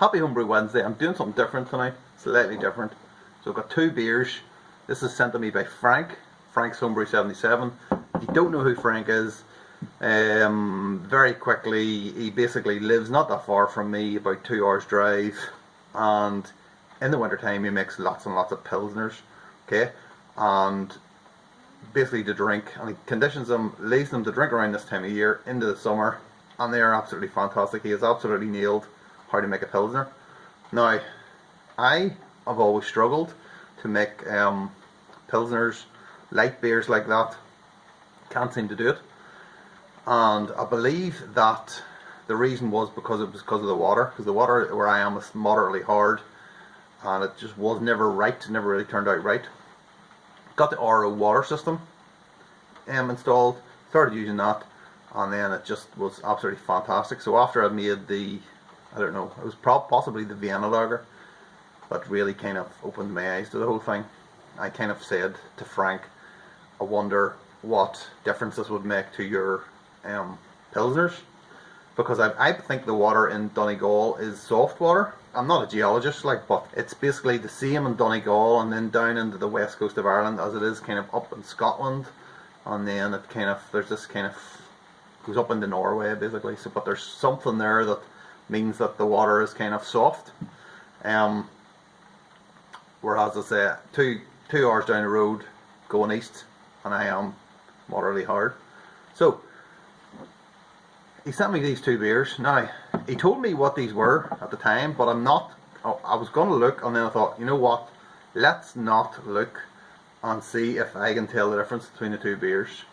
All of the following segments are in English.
Happy Homebrew Wednesday. I'm doing something different tonight, slightly different. So I've got two beers. This is sent to me by Franks Homebrew77. If you don't know who Frank is, very quickly, he basically lives not that far from me, about 2 hours drive, and in the winter time he makes lots and lots of pilsners, okay, and basically to drink, and he conditions them, leaves them to drink around this time of year into the summer, and they are absolutely fantastic. He has absolutely nailed how to make a pilsner. Now, I have always struggled to make pilsners, light beers like that. Can't seem to do it, and I believe that the reason was because of the water, because the water where I am is moderately hard, and it just was never right, never really turned out right. Got the RO water system installed, started using that, and then it just was absolutely fantastic. So after I made the, I don't know, it was possibly the Vienna lager that really kind of opened my eyes to the whole thing. I kind of said to Frank, I wonder what difference this would make to your pilsners, because I think the water in Donegal is soft water. I'm not a geologist, but it's basically the same in Donegal and then down into the west coast of Ireland as it is kind of up in Scotland, and then it kind of, there's this kind of goes up into Norway basically. So, but there's something there that means that the water is kind of soft. Whereas I say two hours down the road going east, and I am moderately hard. So he sent me these two beers. Now, he told me what these were at the time, but I'm not, I was going to look, and then I thought, you know what, let's not look and see if I can tell the difference between the two beers.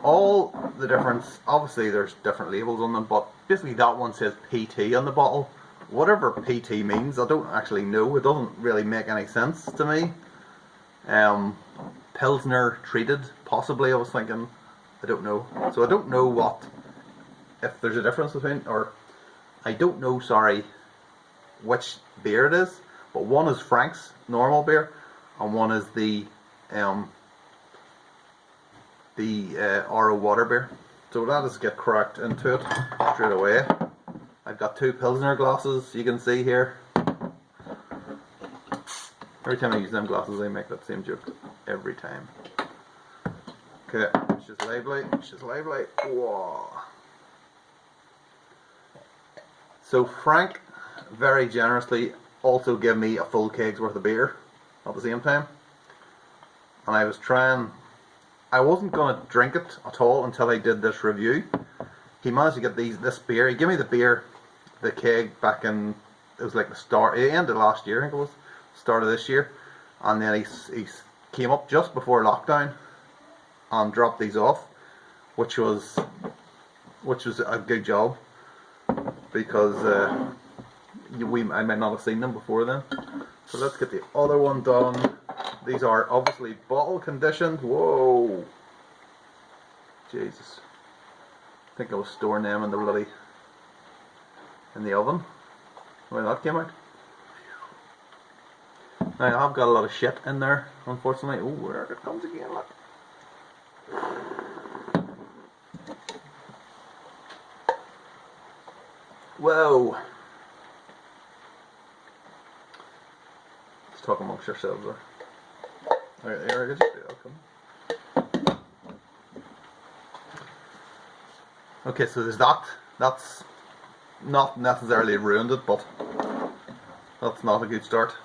All the difference, obviously there's different labels on them, but basically that one says PT on the bottle. Whatever PT means, I don't actually know. It doesn't really make any sense to me. Pilsner treated, possibly, I was thinking. I don't know. So I don't know what, if there's a difference between, or I don't know, sorry, which beer it is. But one is Frank's normal beer, and one is the RO water beer. So let us get cracked into it straight away. I've got two Pilsner glasses, you can see here. Every time I use them glasses I make that same joke. Every time. Okay, it's just lively, it's just lively. Whoa. So Frank very generously also gave me a full keg's worth of beer at the same time. And I was trying, I wasn't going to drink it at all until I did this review. He managed to get this beer. He gave me the beer, the keg, back in, it was like the end of last year, I think it was, start of this year. And then he came up just before lockdown and dropped these off, which was a good job, because I might not have seen them before then. So let's get the other one done. These are obviously bottle conditioned. Whoa, Jesus! I think I was storing them in the oven when that came out. Now I've got a lot of shit in there, unfortunately. Oh, there it comes again, look. Whoa. Let's talk amongst ourselves there. Alright, there I go. Okay, so there's that. That's not necessarily ruined it, but that's not a good start.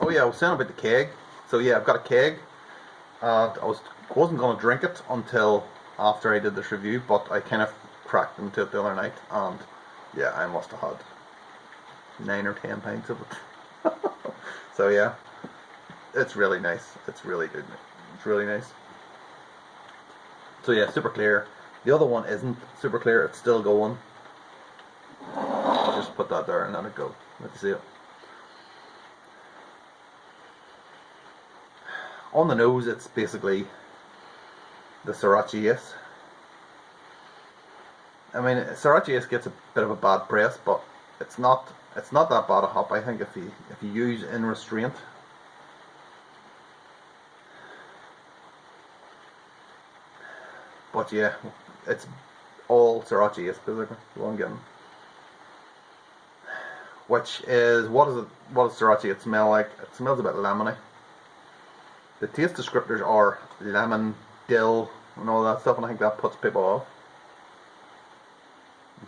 Oh yeah, I was saying about the keg. So yeah, I've got a keg. I wasn't going to drink it until after I did this review, but I kind of cracked into it the other night, and yeah, I must have had 9 or 10 pints of it. So yeah, it's really nice. It's really good. It's really nice. So yeah, super clear. The other one isn't super clear. It's still going. I'll just put that there and let it go. Let's see it. On the nose, it's basically the Sriracha Ace. I mean, Sriracha Ace gets a bit of a bad press, but it's not that bad a hop. I think if you use in restraint. But yeah, it's all Sriracha Ace basically. What I'm getting. which is, what does Sriracha 8 smell like? It smells a bit lemony. The taste descriptors are lemon, dill, and all that stuff, and I think that puts people off.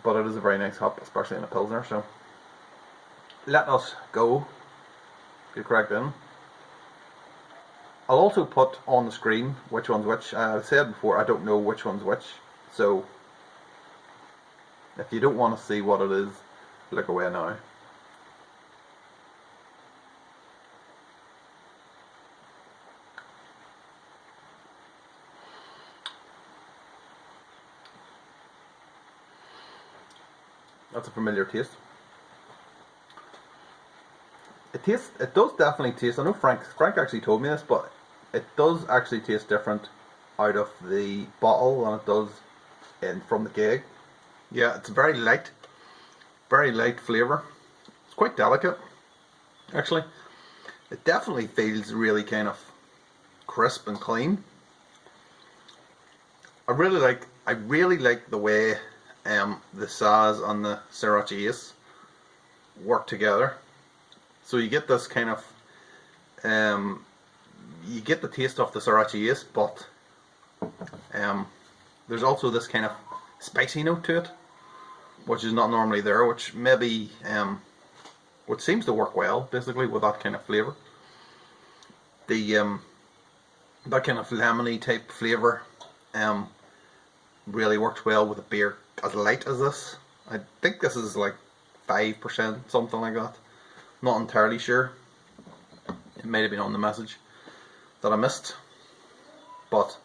But it is a very nice hop, especially in a Pilsner, so let us go. Get cracked in. I'll also put on the screen which one's which. I've said before, I don't know which one's which, so if you don't want to see what it is, look away now. That's a familiar taste. It does definitely taste, I know Frank actually told me this, but it does actually taste different out of the bottle than it does from the keg. Yeah, it's very light flavour. It's quite delicate, actually. It definitely feels really kind of crisp and clean. I really like the way the Saz and the Sriracha Ace work together. So you get this kind of, you get the taste of the Sriracha Ace, but there's also this kind of spicy note to it, which is not normally there, which maybe, which seems to work well, basically, with that kind of flavour. The that kind of lemony type flavour really works well with a beer as light as this. I think this is like 5%, something like that. Not entirely sure. It might have been on the message that I missed. But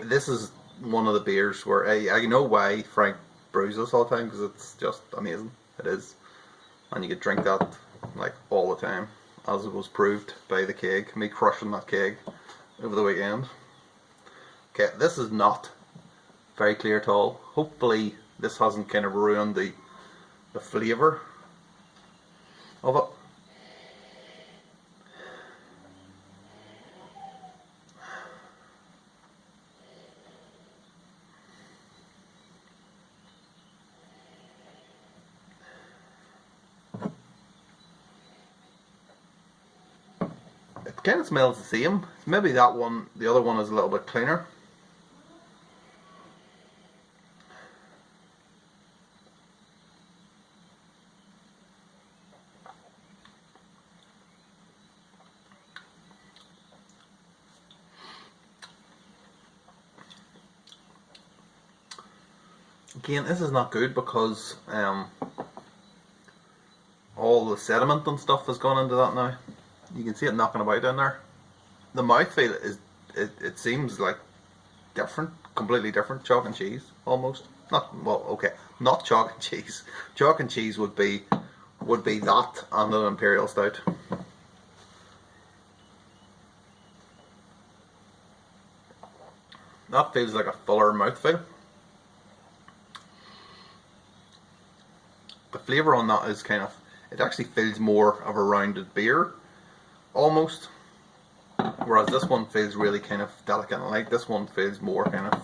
this is one of the beers where I know why Frank brews this all the time, because it's just amazing. It is. And you could drink that like all the time, as it was proved by the keg, me crushing that keg over the weekend. Okay, this is not very clear at all. Hopefully this hasn't kind of ruined the flavour of it. It kind of smells the same. Maybe that one, the other one is a little bit cleaner. Again, this is not good because all the sediment and stuff has gone into that now. You can see it knocking about in there. The mouthfeel is, it seems like different, completely different. Chalk and cheese, almost. Not, well, okay, not chalk and cheese. Chalk and cheese would be that and an Imperial Stout. That feels like a fuller mouthfeel. The flavour on that is kind of, it actually feels more of a rounded beer, almost. Whereas this one feels really kind of delicate and light. This one feels more kind of,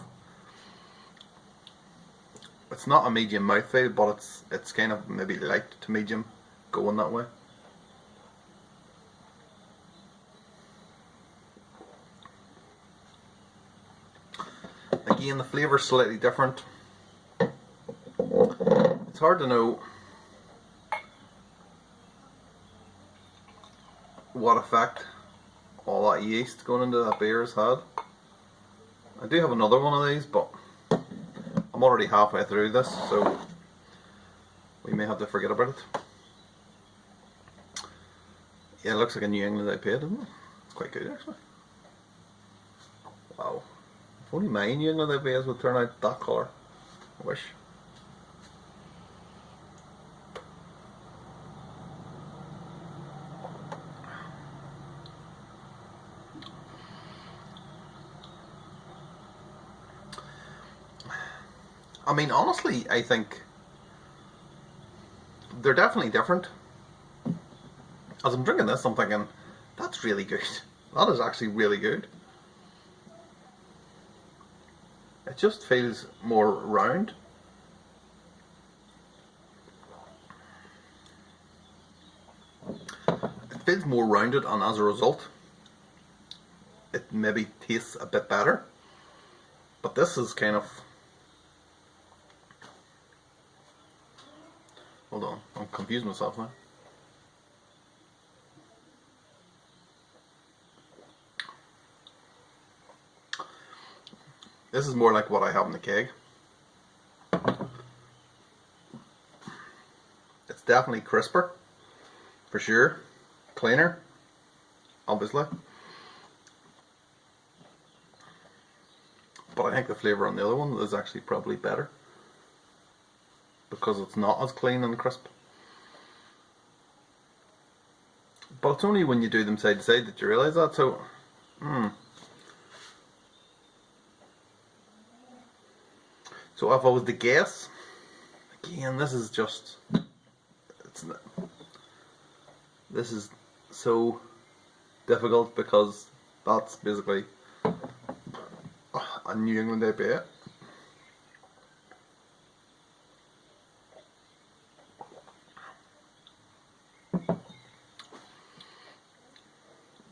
it's not a medium mouthfeel, but it's kind of maybe light to medium, going that way. Again, the flavour's slightly different. It's hard to know what effect all that yeast going into that beer has had. I do have another one of these, but I'm already halfway through this, so we may have to forget about it. Yeah, it looks like a New England IPA, doesn't it? It's quite good, actually. Wow. If only my New England IPAs would turn out that colour. I wish. I mean, honestly, I think they're definitely different. As I'm drinking this, I'm thinking, that's really good. That is actually really good. It just feels more round. feels more rounded, and as a result, it maybe tastes a bit better. But this is kind of... Hold on, I'm confusing myself now. This is more like what I have in the keg. It's definitely crisper, for sure. Cleaner, obviously. But I think the flavour on the other one is actually probably better, because it's not as clean and crisp. But it's only when you do them side to side that you realise that, so... So if I was to guess, again, this is just... This is so difficult, because that's basically a New England IPA.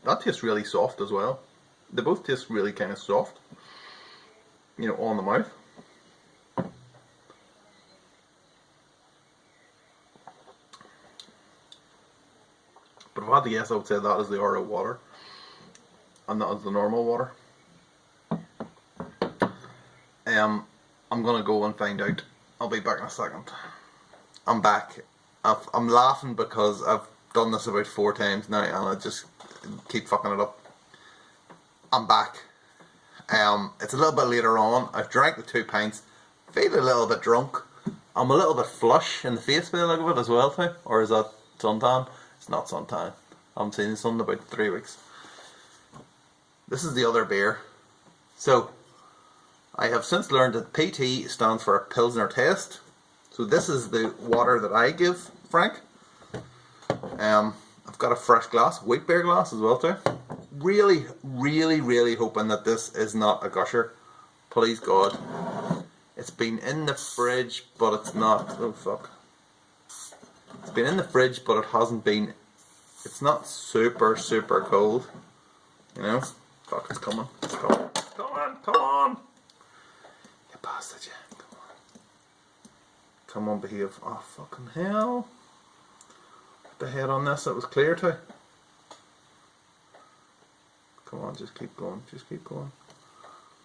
That tastes really soft as well. They both taste really kind of soft, you know, on the mouth. But if I had to guess, I would say that is the RO water, and that is the normal water. I'm gonna go and find out. I'll be back in a second. I'm back. I'm laughing because I've done this about 4 times now, and I just keep fucking it up. I'm back. It's a little bit later on. I've drank the 2 pints. Feel a little bit drunk. I'm a little bit flush in the face by the look of it as well too. Or is that suntan? It's not suntan. I haven't seen the sun in about 3 weeks. This is the other beer. So, I have since learned that PT stands for Pilsner taste. So this is the water that I give Frank. I've got a fresh glass, wheat beer glass as well too. Really, really, really hoping that this is not a gusher. Please God. It's been in the fridge, but it's not. Oh fuck. It's been in the fridge, but it hasn't been. It's not super, super cold. You know? Fuck, it's coming. It's coming. Come on, come on! You bastard, yeah. Come on. Come on, behave. Oh, fucking hell. Put the head on this, it was clear too. Come on, just keep going. Just keep going.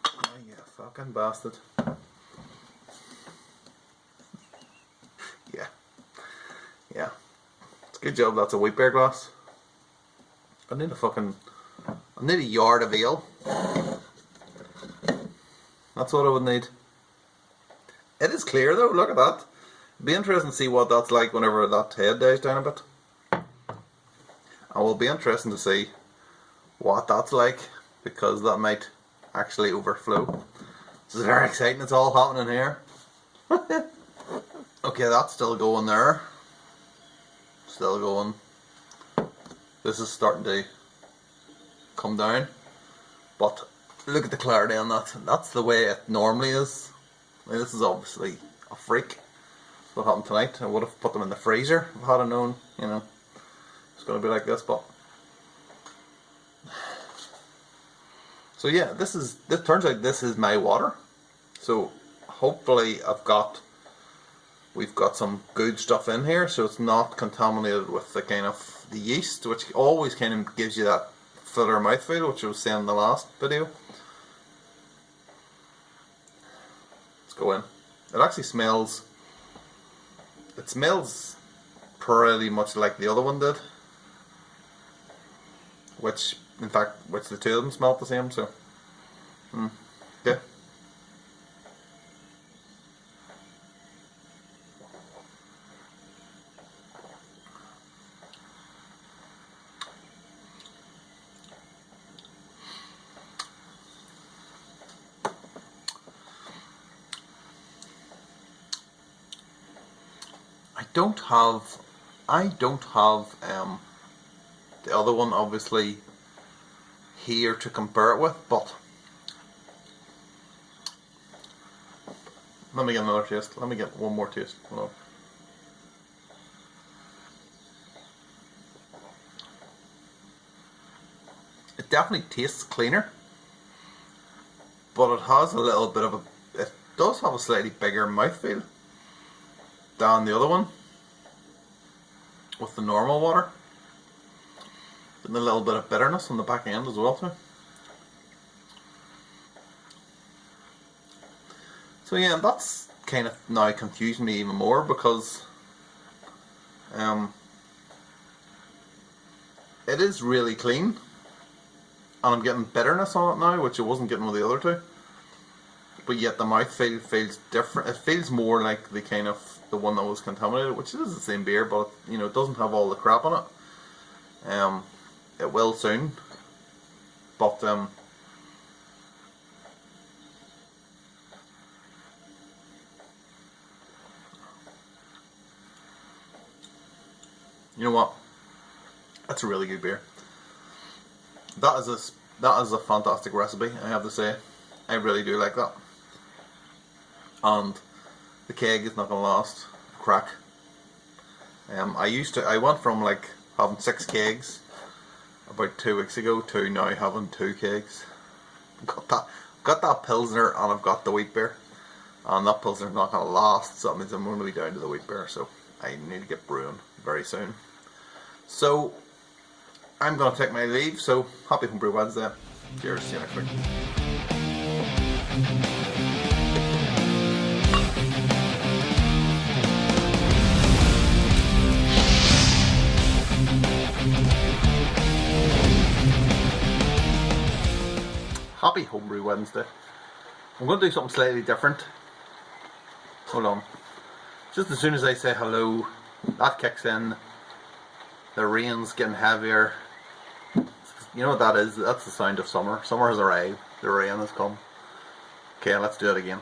Oh, you fucking bastard. Yeah. Yeah. It's a good job that's a wheat beer glass. I need a yard of ale. That's what I would need. It is clear though, look at that. It'd be interesting to see what that's like whenever that head dies down a bit. And will be interesting to see what that's like, because that might actually overflow. This is very exciting, it's all happening here. Okay, that's still going there. Still going. This is starting to come down. But look at the clarity on that. That's the way it normally is. Now, this is obviously a freak. What happened tonight? I would have put them in the freezer if I had known, you know, it's going to be like this. But so yeah, this turns out this is my water. So hopefully we've got some good stuff in here, so it's not contaminated with the kind of the yeast, which always kind of gives you that fuller mouthfeel, which I was saying in the last video. Let's go in. It actually smells. It smells pretty much like the other one did, which the two of them smelled the same. So, yeah. I don't have the other one obviously here to compare it with, but let me get another taste. Let me get one more taste. Hold on. It definitely tastes cleaner, but it has a little bit of a, it does have a slightly bigger mouthfeel than the other one with the normal water. And a little bit of bitterness on the back end as well too. So yeah, that's kind of now confusing me even more, because it is really clean, and I'm getting bitterness on it now, which I wasn't getting with the other two. But yet the mouthfeel feels different. It feels more like the kind of the one that was contaminated, which is the same beer, but you know, it doesn't have all the crap on it. It will soon, but you know what? That's a really good beer. That is a fantastic recipe, I have to say. I really do like that. And the keg is not gonna last. Crack. I went from like having 6 kegs about 2 weeks ago to now having 2 kegs. Got that Pilsner, and I've got the wheat beer. And that Pilsner's not gonna last, so that means I'm gonna be down to the wheat beer, so I need to get brewing very soon. So I'm gonna take my leave, so happy Homebrew Wednesday. Cheers, see you next week. Happy Homebrew Wednesday. I'm going to do something slightly different. Hold on. Just as soon as I say hello, that kicks in. The rain's getting heavier. You know what that is? That's the sound of summer. Summer has arrived. The rain has come. Okay, let's do it again.